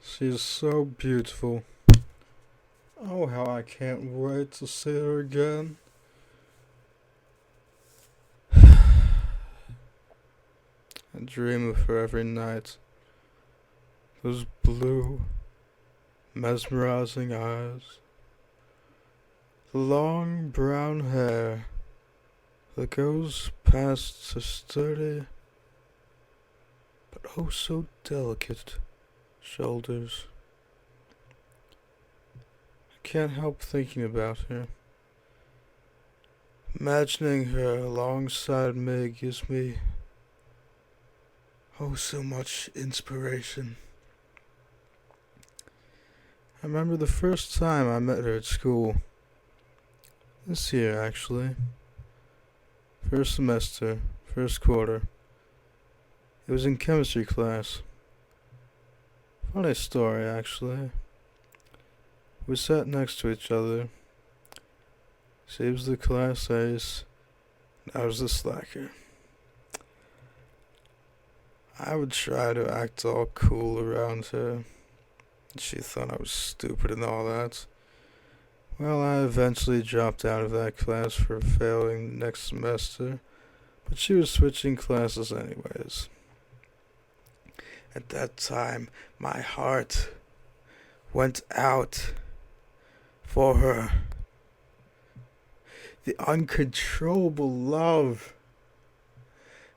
She's so beautiful. Oh, how I can't wait to see her again. I dream of her every night. Those blue, mesmerizing eyes. The long brown hair that goes past her sturdy but oh so delicate shoulders. I can't help thinking about her. Imagining her alongside me gives me oh so much inspiration. I remember the first time I met her at school. This year, actually. First semester, first quarter. It was in chemistry class. Funny story, actually. We sat next to each other. She was the class ace, and I was the slacker. I would try to act all cool around her. She thought I was stupid and all that. Well, I eventually dropped out of that class for failing next semester, but she was switching classes anyways. At that time, my heart went out for her. The uncontrollable love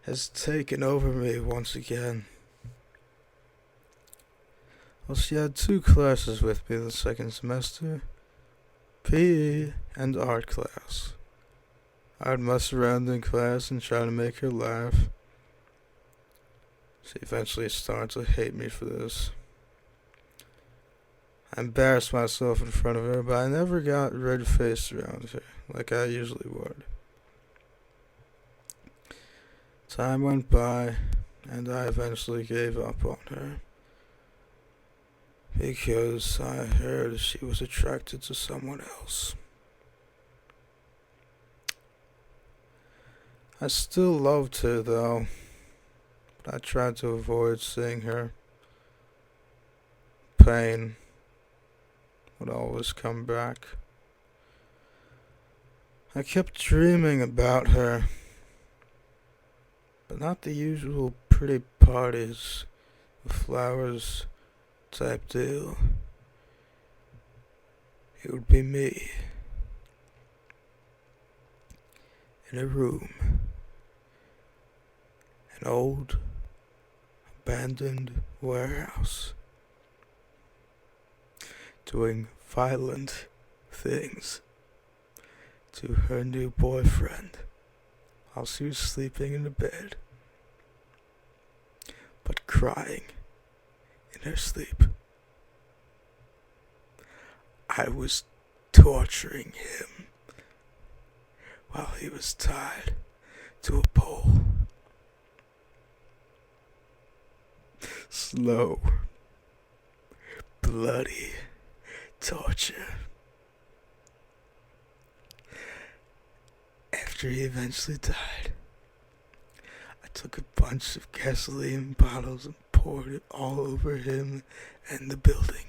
has taken over me once again. Well, she had two classes with me the second semester, PE and art class. I would mess around in class and try to make her laugh. She eventually started to hate me for this. I embarrassed myself in front of her, but I never got red-faced around her, like I usually would. Time went by, and I eventually gave up on her. Because I heard she was attracted to someone else. I still loved her though, but I tried to avoid seeing her. Pain would always come back. I kept dreaming about her, but not the usual pretty parties with flowers type deal. It would be me in a room, an old abandoned warehouse, doing violent things to her new boyfriend while she was sleeping in the bed, but crying in her sleep. I was torturing him while he was tied to a pole. Slow, bloody torture. After he eventually died, I took a bunch of gasoline bottles and poured it all over him and the building.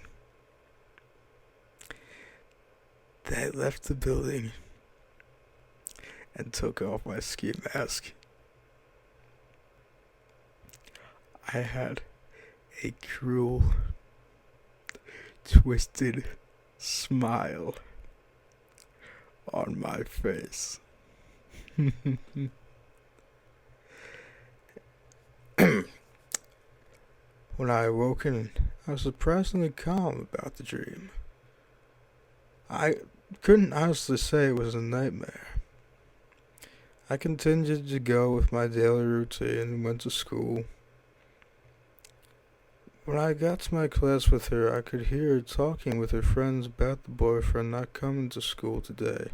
Then I left the building and took off my ski mask. I had a cruel, twisted smile on my face. When I awoken, I was surprisingly calm about the dream. I couldn't honestly say it was a nightmare. I continued to go with my daily routine and went to school. When I got to my class with her, I could hear her talking with her friends about the boyfriend not coming to school today,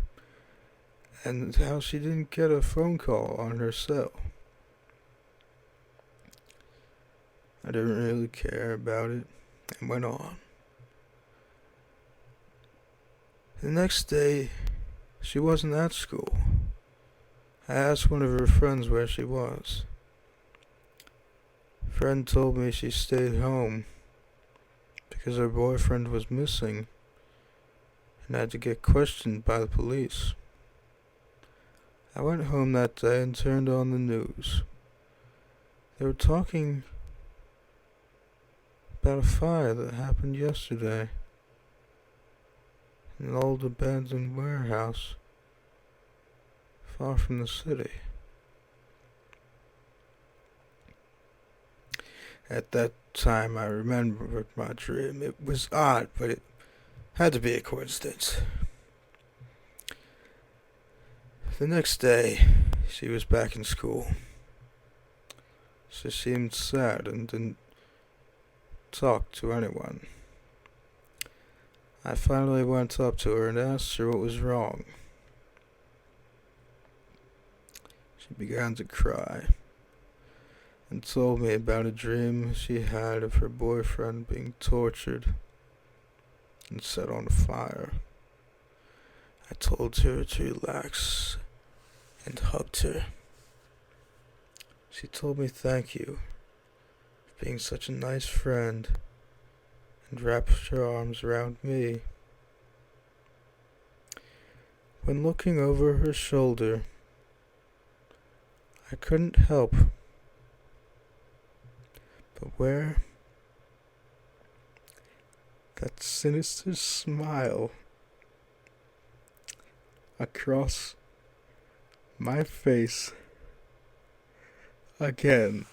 and how she didn't get a phone call on her cell. I didn't really care about it and went on. The next day, she wasn't at school. I asked one of her friends where she was. Friend told me she stayed home because her boyfriend was missing and had to get questioned by the police. I went home that day and turned on the news. They were talking about a fire that happened yesterday in an old abandoned warehouse far from the city. At that time, I remembered my dream. It was odd, but it had to be a coincidence. The next day, she was back in school. She seemed sad and didn't talk to anyone. I finally went up to her and asked her what was wrong. She began to cry and told me about a dream she had of her boyfriend being tortured and set on fire. I told her to relax and hugged her. She told me thank you for being such a nice friend and wrapped her arms around me. When looking over her shoulder, I couldn't help but wear that sinister smile across my face again.